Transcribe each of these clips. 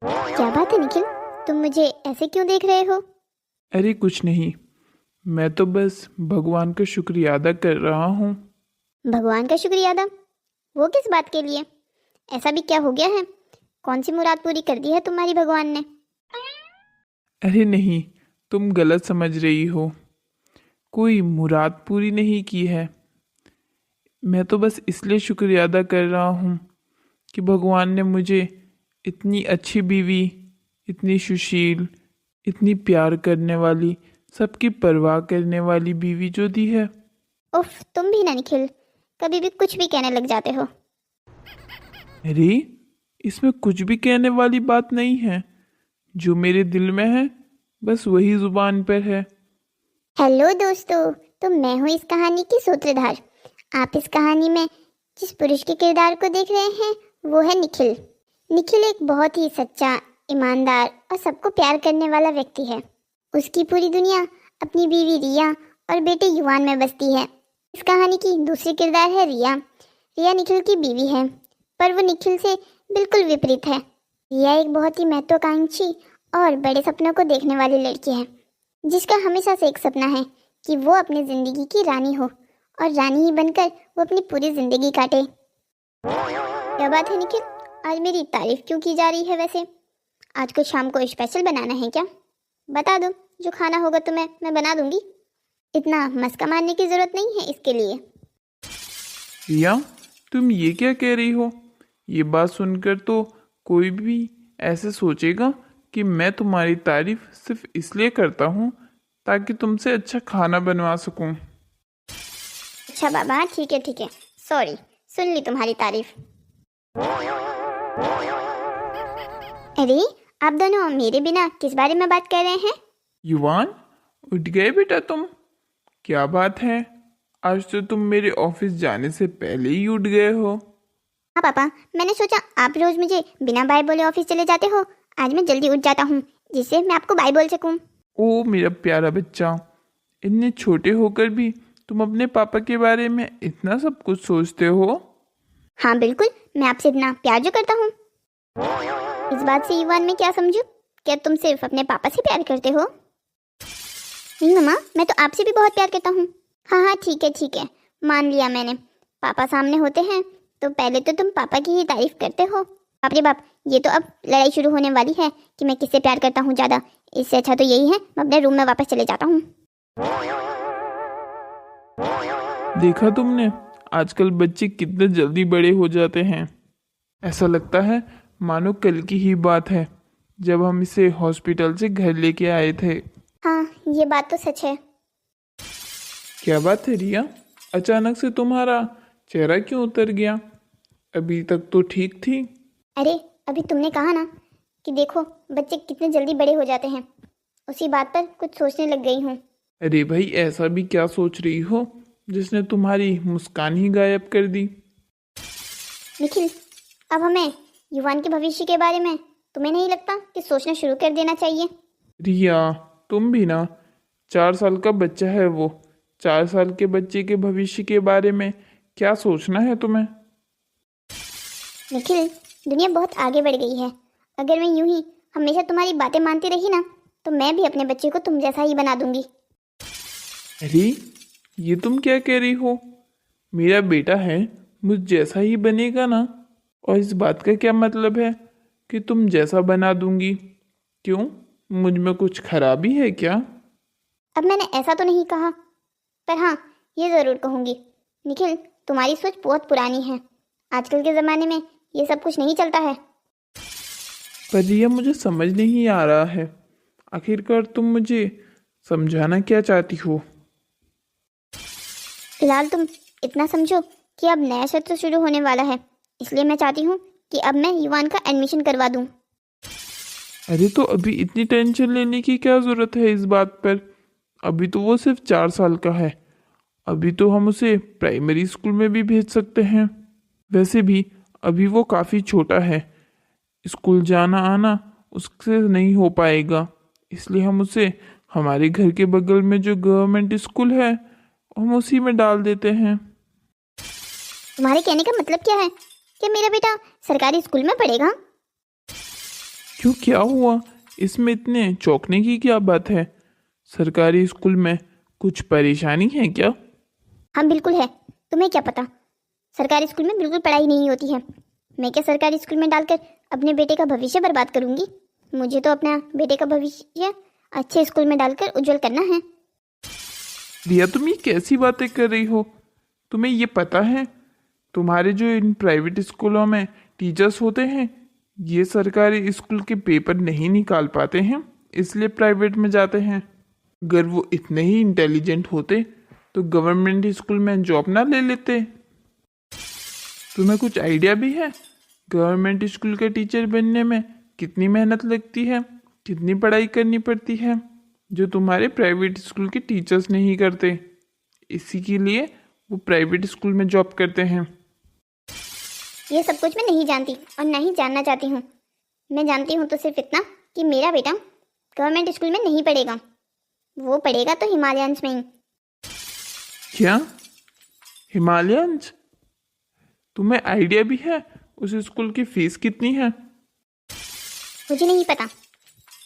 क्या बात है निखिल, तुम मुझे ऐसे क्यों देख रहे हो? अरे कुछ नहीं। मैं तो बस भगवान का शुक्रिया अदा कर रहा हूँ। भगवान का शुक्रिया अदा? वो किस बात के लिए? ऐसा भी क्या हो गया है? कौन सी मुराद पूरी कर दी है तुम्हारी भगवान ने? अरे नहीं, तुम गलत समझ रही हो। कोई मुराद पूरी नहीं की है। मैं तो बस इसलिए शुक्रिया अदा कर रहा हूँ कि भगवान ने मुझे इतनी अच्छी बीवी, इतनी सुशील, इतनी प्यार करने वाली, सबकी परवाह करने वाली बीवी जो दी है। उफ, तुम भी ना निखिल, कभी भी कुछ भी कहने लग जाते हो। अरे, इसमें कुछ भी कहने वाली बात नहीं है। जो मेरे दिल में है बस वही जुबान पर है। हेलो दोस्तों, तो मैं हूँ इस कहानी की सूत्रधार। आप इस कहानी में जिस पुरुष के किरदार को देख रहे हैं वो है निखिल। निखिल एक बहुत ही सच्चा, ईमानदार और सबको प्यार करने वाला व्यक्ति है। उसकी पूरी दुनिया अपनी बीवी रिया और बेटे युवान में बसती है। इस कहानी की दूसरी किरदार है रिया। रिया निखिल की बीवी है, पर वो निखिल से बिल्कुल विपरीत है। रिया एक बहुत ही महत्वाकांक्षी और बड़े सपनों को देखने वाली लड़की है, जिसका हमेशा से एक सपना है कि वो अपनी जिंदगी की रानी हो और रानी ही बनकर वो अपनी पूरी जिंदगी काटे। क्या बात है निखिल, आज मेरी तारीफ क्यों की जा रही है? वैसे आज कुछ शाम को स्पेशल बनाना है क्या? बता दो, जो खाना होगा तुम्हें मैं बना दूंगी। इतना मस्का मारने की जरूरत नहीं है इसके लिए। रिया, तुम ये क्या कह रही हो? ये बात सुनकर तो कोई भी ऐसे सोचेगा कि मैं तुम्हारी तारीफ सिर्फ इसलिए करता हूँ ताकि तुमसे अच्छा खाना बनवा सकूं। अच्छा बाबा, ठीक है ठीक है, सॉरी, सुन ली तुम्हारी तारीफ। अरे, आप दोनों मेरे बिना किस बारे में बात कर रहे हैं? युवान, उठ गए बेटा तुम? क्या बात है, आज तो तुम मेरे ऑफिस जाने से पहले ही उठ गए हो। हाँ पापा, मैंने सोचा आप रोज मुझे बिना बाय बोले ऑफिस चले जाते हो, आज मैं जल्दी उठ जाता हूँ जिससे मैं आपको बाय बोल सकूँ। ओ मेरा प्यारा बच्चा, इतने छोटे होकर भी तुम अपने पापा के बारे में इतना सब कुछ सोचते हो। हाँ बिल्कुल, मैं आपसे इतना प्यार जो करता हूँ। इस बात से युवान में क्या समझूं? क्या तुम सिर्फ अपने पापा से प्यार करते हो? नहीं मम्मा, मैं तो आपसे भी बहुत प्यार करता हूँ। हाँ हाँ ठीक है, मान लिया मैंने। पापा सामने होते हैं तो पहले तो तुम पापा की ही तारीफ करते हो। बाप रे बाप, ये तो अब लड़ाई शुरू होने वाली है कि मैं किससे प्यार करता हूँ ज़्यादा। इससे अच्छा तो यही है मैं अपने रूम में वापस चले जाता हूँ। देखा तुमने, आजकल बच्चे कितने जल्दी बड़े हो जाते हैं। ऐसा लगता है मानो कल की ही बात है जब हम इसे हॉस्पिटल से घर लेके आए थे। हाँ, ये बात तो सच है। क्या बात है रिया, अचानक से तुम्हारा चेहरा क्यों उतर गया? अभी तक तो ठीक थी। अरे, अभी तुमने कहा ना कि देखो बच्चे कितने जल्दी बड़े हो जाते हैं, उसी बात पर कुछ सोचने लग गई हूँ। अरे भाई, ऐसा भी क्या सोच रही हो जिसने तुम्हारी मुस्कान ही गायब कर दी? निखिल, अब हमें युवान के भविष्य के बारे में तुम्हें नहीं लगता कि सोचना शुरू कर देना चाहिए? रिया, तुम भी ना, 4 साल का बच्चा है वो। 4 साल के बच्चे के भविष्य के बारे में क्या सोचना है तुम्हें? निखिल, दुनिया बहुत आगे बढ़ गई है। अगर मैं यूं ही हमेशा तुम्हारी बातें मानती रही ना, तो मैं भी अपने बच्चे को तुम जैसा ही बना दूंगी। अरे, ये तुम क्या कह रही हो? मेरा बेटा है, मुझ जैसा ही बनेगा ना। और इस बात का क्या मतलब है कि तुम जैसा बना दूंगी? क्यों, मुझ में कुछ खराबी है क्या? अब मैंने ऐसा तो नहीं कहा, पर हाँ, ये ज़रूर कहूँगी निखिल, तुम्हारी सोच बहुत पुरानी है। आजकल के ज़माने में ये सब कुछ नहीं चलता है। पर यह मुझे समझ नहीं आ रहा है, आखिरकार तुम मुझे समझाना क्या चाहती हो? फिलहाल तुम इतना समझो कि अब नया सत्र शुरू होने वाला है, इसलिए मैं चाहती हूँ कि अब मैं युवान का एडमिशन करवा दूँ। अरे, तो अभी इतनी टेंशन लेने की क्या जरूरत है इस बात पर? अभी तो वो सिर्फ 4 साल का है। अभी तो हम उसे प्राइमरी स्कूल में भी भेज सकते हैं। वैसे भी अभी वो काफ़ी छोटा है, स्कूल जाना आना उससे नहीं हो पाएगा। इसलिए हम उसे हमारे घर के बगल में जो गवर्नमेंट स्कूल है हम उसी में डाल देते हैं। तुम्हारे कहने का मतलब क्या है? क्या मेरा बेटा सरकारी स्कूल में पढ़ेगा? क्यों, क्या हुआ? इसमें इतने चौंकने की क्या बात है? सरकारी स्कूल में कुछ परेशानी है क्या? हाँ बिल्कुल है। तुम्हें क्या पता, सरकारी स्कूल में बिल्कुल पढ़ाई नहीं होती है। मैं क्या सरकारी स्कूल में डालकर अपने बेटे का भविष्य बर्बाद करूंगी? मुझे तो अपना बेटे का भविष्य अच्छे स्कूल में डालकर उज्जवल करना है। रिया, तुम ये कैसी बातें कर रही हो? तुम्हें ये पता है तुम्हारे जो इन प्राइवेट स्कूलों में टीचर्स होते हैं, ये सरकारी स्कूल के पेपर नहीं निकाल पाते हैं, इसलिए प्राइवेट में जाते हैं। अगर वो इतने ही इंटेलिजेंट होते तो गवर्नमेंट स्कूल में जॉब ना ले लेते। तुम्हें कुछ आइडिया भी है गवर्नमेंट स्कूल के टीचर बनने में कितनी मेहनत लगती है, कितनी पढ़ाई करनी पड़ती है, जो तुम्हारे प्राइवेट स्कूल के टीचर्स नहीं करते। इसी के लिए वो प्राइवेट स्कूल में जॉब करते हैं। ये सब कुछ मैं नहीं जानती और ना ही जानना चाहती हूँ। मैं जानती हूँ तो सिर्फ इतना कि मेरा बेटा गवर्नमेंट स्कूल में नहीं पढ़ेगा, वो पढ़ेगा तो हिमालयंस में ही। क्या, हिमालयंस? तुम्हें आइडिया भी है उस स्कूल की फीस कितनी है? मुझे नहीं पता,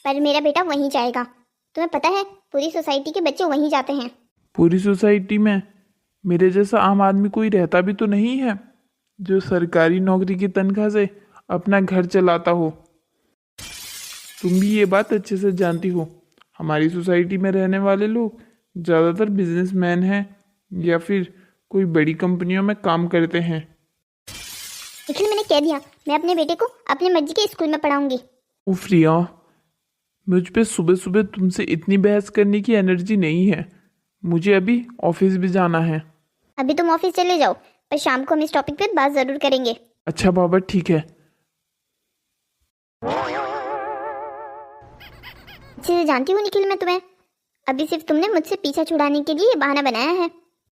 पर मेरा बेटा वहीं जाएगा। तुम्हें पता है पूरी सोसाइटी के बच्चे वहीं जाते हैं। पूरी सोसाइटी में मेरे जैसा आम आदमी कोई रहता भी तो नहीं है जो सरकारी नौकरी की तनख्वाह से अपना घर चलाता हो। तुम भी ये बात अच्छे से जानती हो, हमारी सोसाइटी में रहने वाले लोग ज़्यादातर बिजनेसमैन हैं या फिर कोई बड़ी कंपनियों में काम करते हैं। निखिल, मैंने कह दिया मैं अपने बेटे को अपनी मर्जी के स्कूल में पढ़ाऊंगी। उफ रिया, मुझ पे सुबह सुबह तुमसे इतनी बहस करने की एनर्जी नहीं है। मुझे अभी ऑफिस भी जाना है। अभी तुम ऑफिस चले जाओ, पर शाम को हम इस टॉपिक पे बात जरूर करेंगे। अच्छा बाबा, ठीक है। अच्छे से जानती हूँ निखिल मैं तुम्हें, अभी सिर्फ तुमने मुझसे पीछा छुड़ाने के लिए ये बहाना बनाया है।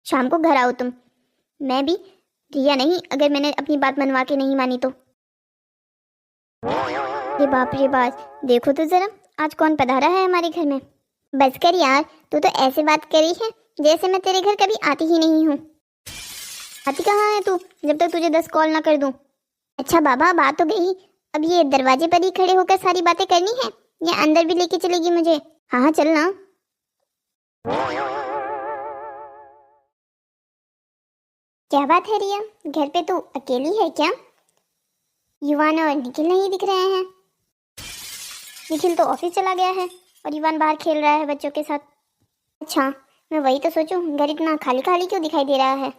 शाम को घर आओ तुम। मैं भी रिया नहीं, अगर मैंने अपनी बात मनवा के नहीं मानी तो। ये बाप रे बाप, देखो तो जरा आज कौन पधारा है हमारे घर में। बस कर यार, तू तो ऐसे बात करी है जैसे मैं तेरे घर कभी आती ही नहीं हूँ। आती कहाँ है तू जब तक तुझे 10 कॉल ना कर दूँ। अच्छा बाबा, बात तो गई, अब ये दरवाजे पर ही खड़े होकर सारी बातें करनी है या अंदर भी लेके चलेगी मुझे? हाँ हाँ चल ना। क्या बात है रिया, घर पे तू अकेली है क्या? युवान और निखिल नहीं दिख रहे हैं। निखिल तो ऑफिस चला गया है और युवान बाहर खेल रहा है बच्चों के साथ। अच्छा, मैं वही तो सोचूं, घर इतना खाली खाली क्यों दिखाई दे रहा है।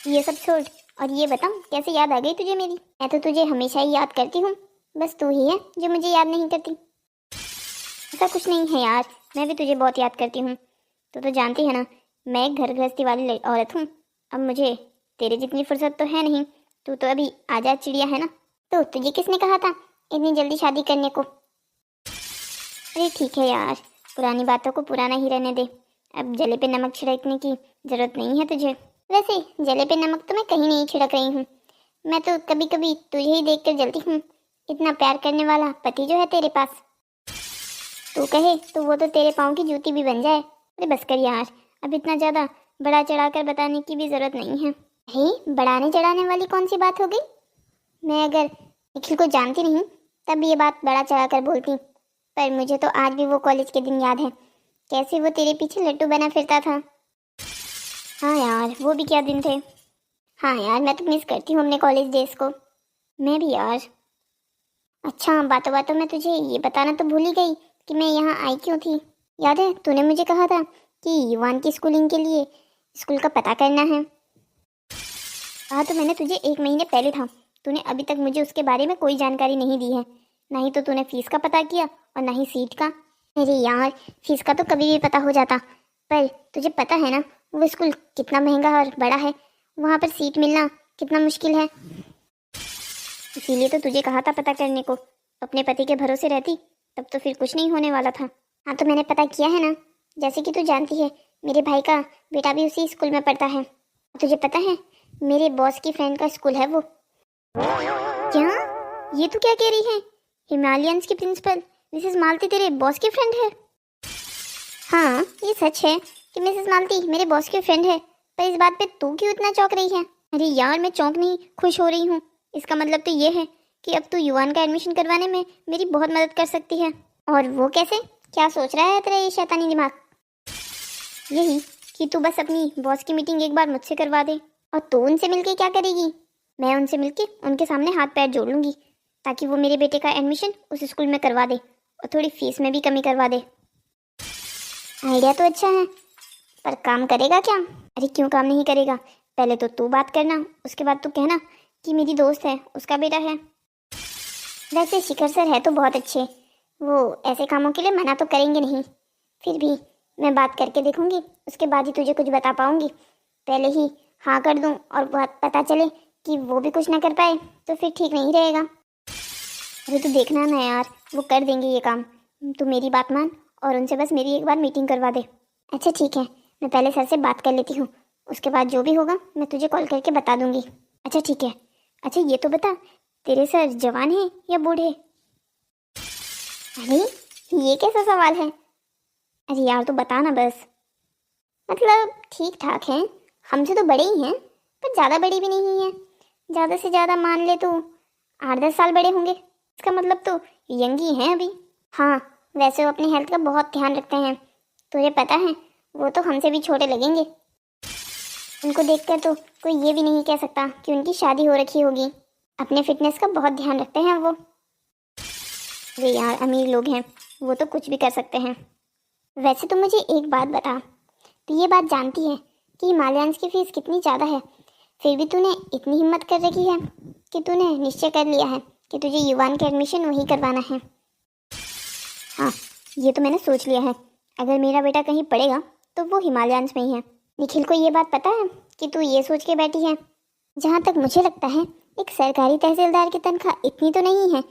ये सब छोड़ और ये बता, कैसे याद आ गई तुझे मेरी? मैं तो तुझे हमेशा ही याद करती हूँ, बस तू ही है जो मुझे याद नहीं करती। ऐसा कुछ नहीं है यार, मैं भी तुझे बहुत याद करती हूँ। तो जानती है ना, मैं एक घर गृहस्थी वाली औरत हूँ। अब मुझे तेरे जितनी फुर्सत तो है नहीं, तू तो अभी आजाद चिड़िया है ना। तो तुझे किसने कहा था इतनी जल्दी शादी करने को? अरे ठीक है यार, पुरानी बातों को पुराना ही रहने दे। अब जले पे नमक छिड़कने की जरूरत नहीं है तुझे। वैसे जले पे नमक तो मैं कहीं नहीं छिड़क रही हूँ, मैं तो कभी कभी तुझे ही देख कर जलती हूँ। इतना प्यार करने वाला पति जो है तेरे पास, तू कहे तो वो तो तेरे पाँव की जूती भी बन जाए। अरे बस कर यार, अब इतना ज़्यादा बड़ा चढ़ाकर बताने की भी ज़रूरत नहीं है। ही बढ़ाने चढ़ाने वाली कौन सी बात हो गई? मैं अगर निखिल को जानती नहीं तब ये बात बड़ा चढ़ाकर बोलती, पर मुझे तो आज भी वो कॉलेज के दिन याद है, कैसे वो तेरे पीछे लट्टू बना फिरता था। हाँ यार, वो भी क्या दिन थे। हाँ यार, मैं तो मिस करती हूँ अपने कॉलेज डेज को। मैं भी यार। अच्छा, बातों बातों में तुझे ये बताना तो भूल ही गई कि मैं यहाँ आई क्यों थी। याद है तूने मुझे कहा था कि युवान की स्कूलिंग के लिए स्कूल का पता करना है। कहा तो मैंने तुझे 1 महीने पहले था, तूने अभी तक मुझे उसके बारे में कोई जानकारी नहीं दी है। ना ही तो तूने फीस का पता किया और ना ही सीट का। अरे यार, फीस का तो कभी भी पता हो जाता, पर तुझे पता है ना वो स्कूल कितना महंगा और बड़ा है, वहाँ पर सीट मिलना कितना मुश्किल है। इसीलिए तो तुझे कहा था पता करने को। अपने पति के भरोसे रहती तब तो फिर कुछ नहीं होने वाला था। हाँ तो मैंने पता किया है ना, जैसे कि तू जानती है मेरे भाई का बेटा भी उसी स्कूल में पढ़ता है। तुझे पता है मेरे बॉस की फ्रेंड का स्कूल है वो। क्या ये तू क्या कह रही है? हिमालयंस की प्रिंसिपल मिसेस मालती तेरे बॉस की फ्रेंड है? हाँ ये सच है कि मिसेस मालती मेरे बॉस की फ्रेंड है, पर इस बात पे तू क्यों इतना चौंक रही है? अरे यार, मैं चौंक नहीं खुश हो रही हूँ। इसका मतलब तो ये है कि अब तू युवान का एडमिशन करवाने में मेरी बहुत मदद कर सकती है। और वो कैसे? क्या सोच रहा है तेरा ये शैतानी दिमाग? यही कि तू बस अपनी बॉस की मीटिंग एक बार मुझसे करवा दे। और तू उनसे मिलके क्या करेगी? मैं उनसे मिलके उनके सामने हाथ पैर जोड़ लूंगी ताकि वो मेरे बेटे का एडमिशन उस स्कूल में करवा दे और थोड़ी फीस में भी कमी करवा दे। आइडिया तो अच्छा है, पर काम करेगा क्या? अरे क्यों काम नहीं करेगा? पहले तो तू बात करना, उसके बाद तू कहना कि मेरी दोस्त है, उसका बेटा है। वैसे शिखर सर है तो बहुत अच्छे, वो ऐसे कामों के लिए मना तो करेंगे नहीं। फिर भी मैं बात करके देखूंगी, उसके बाद ही तुझे कुछ बता पाऊंगी। पहले ही हाँ कर दूं और बात पता चले कि वो भी कुछ ना कर पाए तो फिर ठीक नहीं रहेगा। अरे तू देखना ना यार, वो कर देंगे ये काम। तू मेरी बात मान और उनसे बस मेरी एक बार मीटिंग करवा दे। अच्छा ठीक है, मैं पहले सर से बात कर लेती हूँ, उसके बाद जो भी होगा मैं तुझे कॉल करके बता दूंगी। अच्छा ठीक है। अच्छा ये तो बता, तेरे सर जवान हैं या बूढ़े? अरे ये कैसा सवाल है? अरे यार तो बता ना बस। मतलब ठीक ठाक हैं, हमसे तो बड़े ही हैं पर ज़्यादा बड़े भी नहीं हैं। ज़्यादा से ज़्यादा मान ले तो 8-10 साल बड़े होंगे, इसका मतलब तो यंग ही हैं अभी। हाँ वैसे वो अपनी हेल्थ का बहुत ध्यान रखते हैं, तुझे पता है वो तो हमसे भी छोटे लगेंगे। उनको देखकर तो कोई ये भी नहीं कह सकता कि उनकी शादी हो रखी होगी। अपने फिटनेस का बहुत ध्यान रखते हैं वो। वे यार अमीर लोग हैं, वो तो कुछ भी कर सकते हैं। वैसे तो मुझे एक बात बता, तू ये बात जानती है कि हिमालयंस की फीस कितनी ज़्यादा है, फिर भी तूने इतनी हिम्मत कर रखी है कि तूने निश्चय कर लिया है कि तुझे युवान का एडमिशन वहीं करवाना है। हाँ ये तो मैंने सोच लिया है, अगर मेरा बेटा कहीं पढ़ेगा तो वो हिमालयंस में ही है। निखिल को ये बात पता है कि तू ये सोच के बैठी है? जहाँ तक मुझे लगता है एक सरकारी तहसीलदार की तनख्वाह इतनी तो नहीं है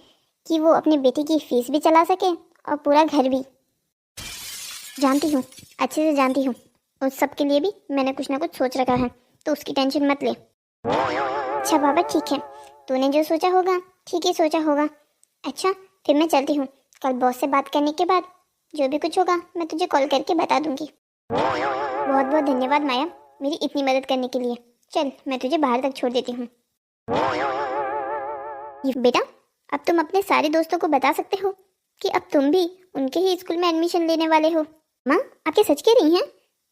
कि वो अपने बेटे की फीस भी चला सके और पूरा घर भी। जानती हूँ, अच्छे से जानती हूँ, उस सब के लिए भी मैंने कुछ ना कुछ सोच रखा है, तो उसकी टेंशन मत ले। अच्छा बाबा ठीक है, तूने जो सोचा होगा ठीक ही सोचा होगा। अच्छा फिर मैं चलती हूँ, कल बॉस से बात करने के बाद जो भी कुछ होगा मैं तुझे कॉल करके बता दूंगी। बहुत बहुत धन्यवाद माया, मेरी इतनी मदद करने के लिए। चल मैं तुझे बाहर तक छोड़ देती हूँ। बेटा अब तुम अपने सारे दोस्तों को बता सकते हो कि अब तुम भी उनके ही स्कूल में एडमिशन लेने वाले हो। माँ आप क्या सच कह रही हैं?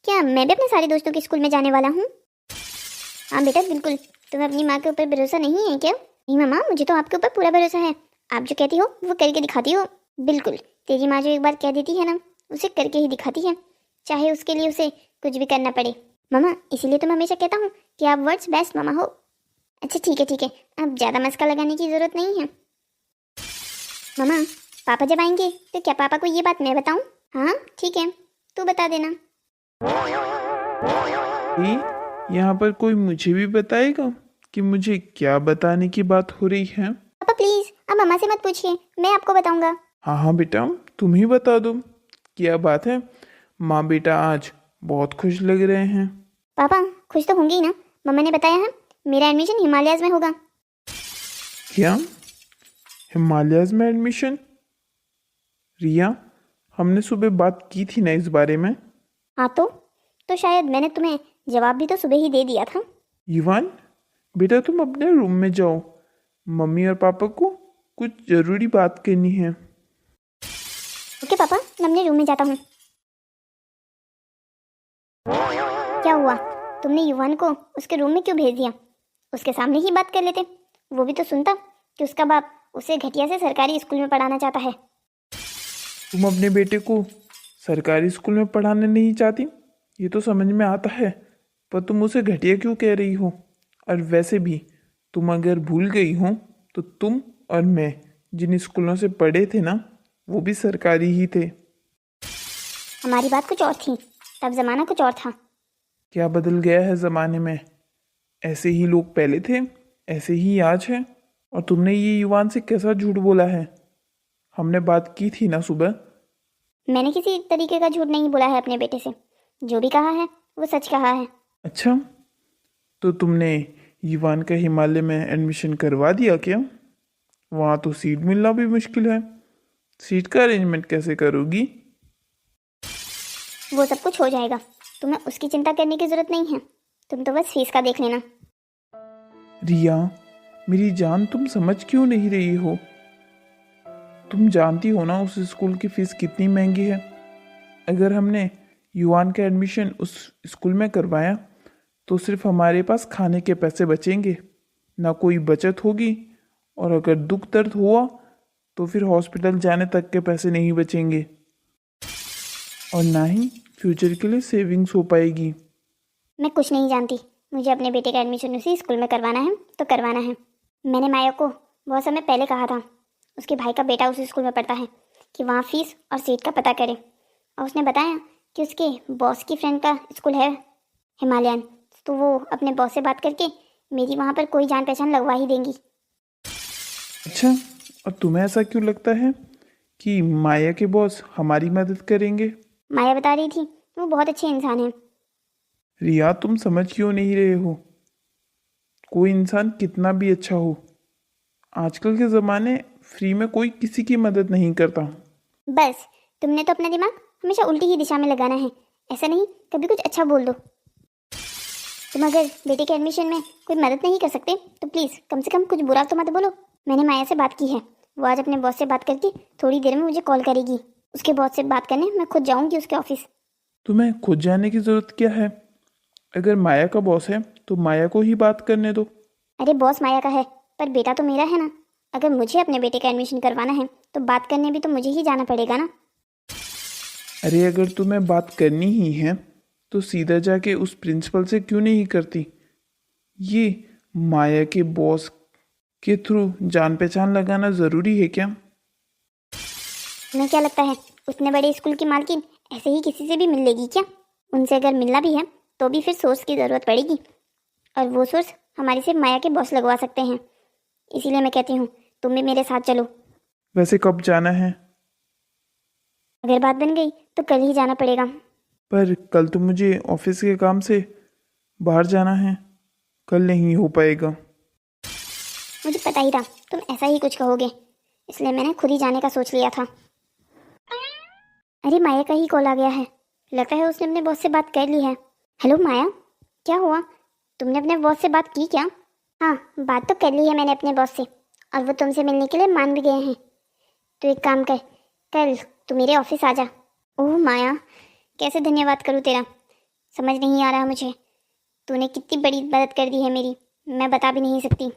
क्या मैं भी अपने सारे दोस्तों के स्कूल में जाने वाला हूँ? हाँ बेटा बिल्कुल। तुम्हें अपनी माँ के ऊपर भरोसा नहीं है क्या? नहीं मामा, मुझे तो आपके ऊपर पूरा भरोसा है। आप जो कहती हो वो करके दिखाती हो। बिल्कुल, तेरी माँ जो एक बार कह देती है ना, उसे करके ही दिखाती है, चाहे उसके लिए उसे कुछ भी करना पड़े। मामा इसीलिए तो मैं हमेशा कहता हूँ कि आप वर्ड्स बेस्ट मामा हो। अच्छा ठीक है, अब ज़्यादा मस्का लगाने की ज़रूरत नहीं है। मामा पापा जब आएंगे तो क्या पापा को ये बात मैं बताऊँ? हाँ ठीक है, तू बता देना। यहाँ पर कोई मुझे भी बताएगा कि मुझे क्या बताने की बात हो रही है? पापा प्लीज़ आप मामा से मत पूछिए, मैं आपको बताऊंगा। हाँ हाँ बेटा, तुम ही बता दो क्या बात है। माँ बेटा आज बहुत खुश लग रहे हैं। पापा खुश तो होंगे ही ना, मम्मा ने बताया है मेरा एडमिशन हिमालयस में होगा। क्या हिमालयस में एडमिशन? रिया, हमने सुबह बात की थी ना इस बारे में। हाँ तो शायद मैंने तुम्हें जवाब भी तो सुबह ही दे दिया था। युवान बेटा तुम अपने रूम में जाओ, मम्मी और पापा को कुछ जरूरी बात करनी है। ओके पापा, मैं अपने रूम में जाता हूँ। क्या हुआ, तुमने युवान को उसके रूम में क्यों भेज दिया? उसके सामने ही बात कर लेते, वो भी तो सुनता कि उसका बाप उसे घटिया से सरकारी स्कूल में पढ़ाना चाहता है। तुम अपने बेटे को सरकारी स्कूल में पढ़ाना नहीं चाहती, ये तो समझ में आता है, पर तुम उसे घटिया क्यों कह रही हो? और वैसे भी तुम अगर भूल गई हो तो तुम और मैं जिन स्कूलों से पढ़े थे ना, वो भी सरकारी ही थे। हमारी बात कुछ और थी, तब जमाना कुछ और था। क्या बदल गया है ज़माने में? ऐसे ही लोग पहले थे, ऐसे ही आज है। और तुमने ये युवान से कैसा झूठ बोला है? हमने बात की थी ना सुबह। मैंने किसी तरीके का झूठ नहीं बोला है अपने बेटे से, जो भी कहा है वो सच कहा है। अच्छा, तो तुमने युवान का हिमालय में एडमिशन करवा दिया क्या? वहाँ तो सीट मिलना भी मुश्किल है, सीट का अरेंजमेंट कैसे करोगी? वो सब कुछ हो जाएगा, तुम्हें उसकी चिंता करने की जरूरत नहीं है, तुम तो बस फीस का देख लेना। रिया, मेरी जान, तुम समझ क्यों नहीं रही हो? तुम जानती हो ना उस स्कूल की फीस कितनी महंगी है। अगर हमने युवान का एडमिशन उस स्कूल में करवाया तो सिर्फ हमारे पास खाने के पैसे बचेंगे, ना कोई बचत होगी। और अगर दुख दर्द हुआ तो फिर हॉस्पिटल जाने तक के पैसे नहीं बचेंगे और ना ही फ्यूचर के लिए सेविंग्स हो पाएगी। मैं कुछ नहीं जानती, मुझे अपने बेटे का एडमिशन उसी स्कूल में करवाना है तो करवाना है। मैंने माया को बहुत समय पहले कहा था, उसके भाई का बेटा उसी स्कूल में पढ़ता है, कि वहाँ फीस और सीट का पता करे। और उसने बताया कि उसके बॉस की फ्रेंड का स्कूल है हिमालयन, तो वो अपने बॉस से बात करके मेरी वहाँ पर कोई जान पहचान लगवा ही देंगी। अच्छा, और तुम्हें ऐसा क्यों लगता है कि माया के बॉस हमारी मदद करेंगे? माया बता रही थी वो बहुत अच्छे इंसान हैं। रिया, तुम समझ क्यों नहीं रहे हो? कोई इंसान कितना भी अच्छा हो, आजकल के ज़माने फ्री में कोई किसी की मदद नहीं करता। बस तुमने तो अपना दिमाग हमेशा उल्टी ही दिशा में लगाना है, ऐसा नहीं कभी कुछ अच्छा बोल दो। तुम अगर बेटे के एडमिशन में कोई मदद नहीं कर सकते तो प्लीज़ कम से कम कुछ बुरा तो मत बोलो। मैंने माया से बात की है, वो आज अपने बॉस से बात करके थोड़ी देर में मुझे कॉल करेगी। उसके बॉस से बात करने मैं खुद जाऊंगी उसके ऑफिस। तुम्हें खुद जाने की ज़रूरत क्या है? अगर माया का बॉस है तो माया को ही बात करने दो। अरे बॉस माया का है पर बेटा तो मेरा है ना। अगर मुझे अपने बेटे का एडमिशन करवाना है तो बात करने भी तो मुझे ही जाना पड़ेगा ना। अरे अगर तुम्हें बात करनी ही है तो सीधा जाके उस प्रिंसिपल से क्यों नहीं करती? ये माया के बॉस के थ्रू जान पहचान लगाना ज़रूरी है क्या? तुम्हें क्या लगता है उतने बड़े स्कूल की मालकिन ऐसे ही किसी से भी मिल लेगी क्या? उनसे अगर मिलना भी है तो भी फिर सोर्स की ज़रूरत पड़ेगी, और वो सोर्स हमारी सिर्फ माया के बॉस लगवा सकते हैं। इसीलिए मैं कहती हूँ तुम भी मेरे साथ चलो। वैसे कब जाना है? अगर बात बन गई तो कल ही जाना पड़ेगा। पर कल तो मुझे ऑफिस के काम से बाहर जाना है, कल नहीं हो पाएगा। मुझे पता ही था तुम ऐसा ही कुछ कहोगे, इसलिए मैंने खुद ही जाने का सोच लिया था। अरे माया का ही कॉल आ गया है, लगता है उसने अपने बॉस से बात कर ली है। हेलो माया, क्या हुआ? तुमने अपने बॉस से बात की क्या? हाँ, बात तो कर ली है मैंने अपने बॉस से, और वो तुमसे मिलने के लिए मान भी गए हैं। तो एक काम कर, कल तू मेरे ऑफिस आ जा। ओह माया, कैसे धन्यवाद करूँ तेरा, समझ नहीं आ रहा मुझे। तूने कितनी बड़ी मदद कर दी है मेरी, मैं बता भी नहीं सकती।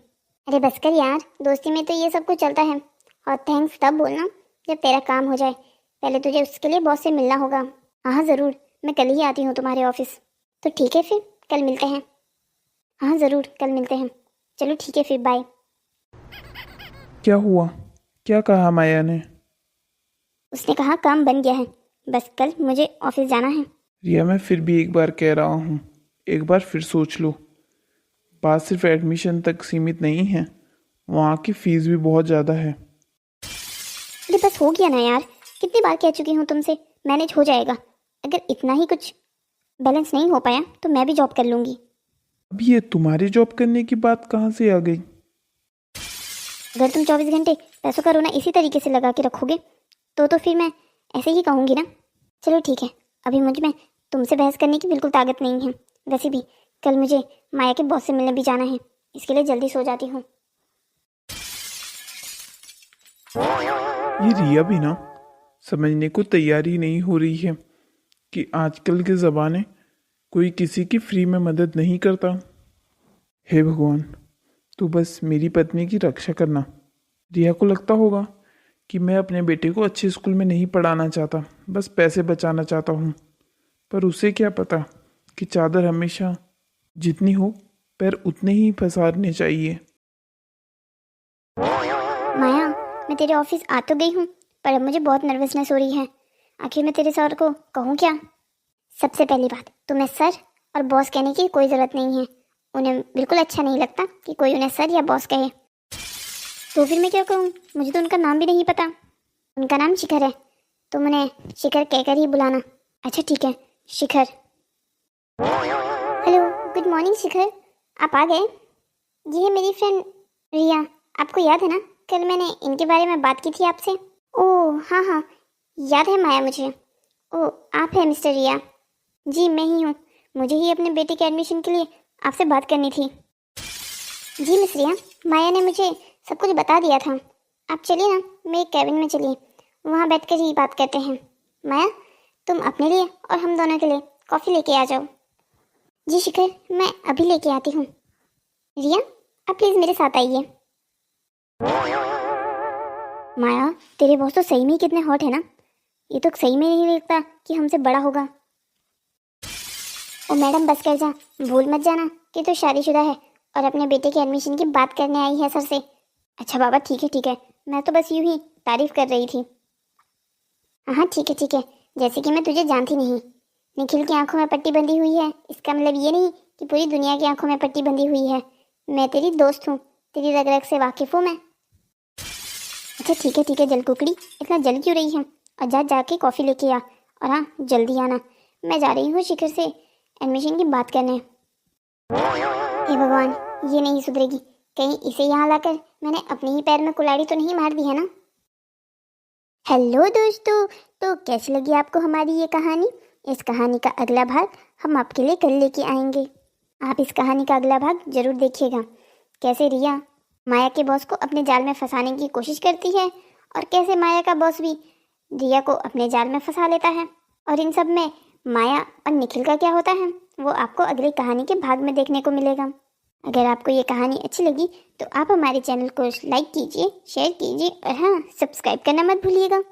अरे बस कर यार, दोस्ती में तो ये सब कुछ चलता है। और थैंक्स तब बोलना जब तेरा काम हो जाए, पहले तुझे उसके लिए बॉस से मिलना होगा। हाँ ज़रूर, मैं कल ही आती हूँ तुम्हारे ऑफिस। तो ठीक है फिर कल मिलते हैं। हाँ ज़रूर, कल मिलते हैं। चलो ठीक है फिर, बाय। क्या हुआ? क्या कहा माया ने? उसने कहा काम बन गया है, बस कल मुझे ऑफिस जाना है। रिया, मैं फिर भी एक बार कह रहा हूँ, एक बार फिर सोच लो। बात सिर्फ एडमिशन तक सीमित नहीं है, वहाँ की फीस भी बहुत ज़्यादा है। अरे बस हो गया ना यार, कितनी बार कह चुकी हूँ तुमसे, मैनेज हो जाएगा। अगर इतना ही कुछ बैलेंस नहीं हो पाया तो मैं भी जॉब कर लूँगी। अब ये तुम्हारी जॉब करने की बात कहाँ से आ गई? अगर तुम 24 घंटे पैसों का रोना इसी तरीके से लगा के रखोगे तो फिर मैं ऐसे ही कहूँगी ना। चलो ठीक है, अभी मुझ में तुमसे बहस करने की बिल्कुल ताकत नहीं है। वैसे भी कल मुझे माया के बॉस से मिलने भी जाना है, इसके लिए जल्दी सो जाती हूँ। ये रिया भी ना समझने को तैयार ही नहीं हो रही है कि आजकल के ज़माने कोई किसी की फ्री में मदद नहीं करता। हे भगवान, तू बस मेरी पत्नी की रक्षा करना। रिया को लगता होगा कि मैं अपने बेटे को अच्छे स्कूल में नहीं पढ़ाना चाहता, बस पैसे बचाना चाहता हूँ। पर उसे क्या पता कि चादर हमेशा जितनी हो पैर उतने ही पसारने चाहिए। माया, मैं तेरे ऑफिस आ तो गई हूँ, पर अब मुझे बहुत नर्वसनेस हो रही है। आखिर मैं तेरे सर को कहूँ क्या? सबसे पहली बात, तुम्हें सर और बॉस कहने की कोई ज़रूरत नहीं है। उन्हें बिल्कुल अच्छा नहीं लगता कि कोई उन्हें सर या बॉस कहे। तो फिर मैं क्या कहूँ? मुझे तो उनका नाम भी नहीं पता। उनका नाम शिखर है, तुम उन्हें शिखर कहकर ही बुलाना। अच्छा ठीक है, शिखर। हेलो, गुड मॉर्निंग शिखर, आप आ गए? ये है मेरी फ्रेंड रिया, आपको याद है ना कल मैंने इनके बारे में बात की थी आपसे? ओह हाँ हाँ, याद है माया मुझे। ओह आप हैं मिस्टर रिया? जी मैं ही हूँ, मुझे ही अपने बेटे के एडमिशन के लिए आपसे बात करनी थी। जी मिस रिया, माया ने मुझे सब कुछ बता दिया था। आप चलिए ना, मेरे कैबिन में चलिए, वहाँ बैठकर ही बात करते हैं। माया, तुम अपने लिए और हम दोनों के लिए कॉफ़ी लेके आ जाओ। जी शिखर, मैं अभी लेके आती हूँ। रिया, आप प्लीज़ मेरे साथ आइए। माया, तेरे बॉस तो सही में ही कितने हॉट है ना। ये तो सही में नहीं लगता कि हमसे बड़ा होगा। ओ मैडम, बस कर जा, भूल मत जाना कि तू शादीशुदा है और अपने बेटे के एडमिशन की बात करने आई है सर से। अच्छा बाबा, ठीक है ठीक है, मैं तो बस यूं ही तारीफ कर रही थी। हाँ ठीक है, जैसे कि मैं तुझे जानती नहीं। निखिल की आंखों में पट्टी बंधी हुई है, इसका मतलब ये नहीं कि पूरी दुनिया की आंखों में पट्टी बंधी हुई है। मैं तेरी दोस्त हूँ, तेरी रग रग से वाकिफ हूँ मैं। अच्छा ठीक है, जल कुकड़ी, इतना जल क्यों रही है? और जाके कॉफ़ी लेके आ, और हाँ जल्दी आना, मैं जा रही हूँ शिखर से एडमिशन की बात करने। हे भगवान, ये नहीं सुधरेगी, कहीं इसे यहाँ लाकर मैंने अपने ही पैर में कुल्हाड़ी तो नहीं मार दी है ना। हेलो दोस्तों, तो कैसी लगी आपको हमारी ये कहानी? इस कहानी का अगला भाग हम आपके लिए कल लेके आएंगे। आप इस कहानी का अगला भाग जरूर देखिएगा। कैसे रिया माया के बॉस को अपने जाल में फंसाने की कोशिश करती है, और कैसे माया का बॉस भी रिया को अपने जाल में फंसा लेता है, और इन सब में माया और निखिल का क्या होता है, वो आपको अगली कहानी के भाग में देखने को मिलेगा। अगर आपको ये कहानी अच्छी लगी तो आप हमारे चैनल को लाइक कीजिए, शेयर कीजिए, और हाँ, सब्सक्राइब करना मत भूलिएगा।